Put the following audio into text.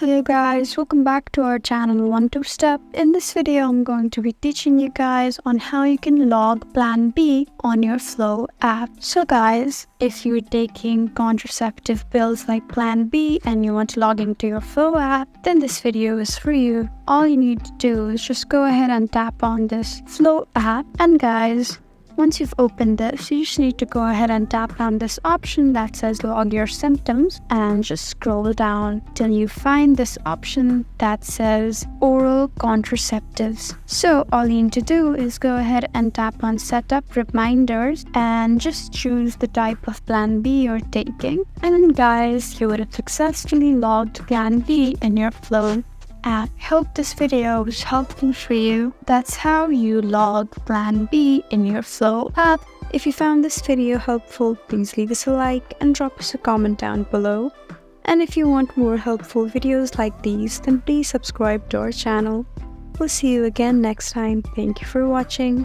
Hello guys, welcome back to our channel 1-2-Step. In this video, I'm going to be teaching you guys on how you can log Plan B on your Flo app. So guys, if you're taking contraceptive pills like Plan B and you want to log into your Flo app, then this video is for you. All you need to do is just go ahead and tap on this Flo app, and guys, once you've opened this, you just need to go ahead and tap on this option that says log your symptoms and just scroll down till you find this option that says oral contraceptives. So all you need to do is go ahead and tap on setup reminders and just choose the type of Plan B you're taking. And then guys, you would have successfully logged Plan B in your Flo app. Hope this video was helpful for you. That's how you log Plan B in your Flo app. If you found this video helpful, please leave us a like and drop us a comment down below. And if you want more helpful videos like these, then please subscribe to our channel. We'll see you again next time. Thank you for watching.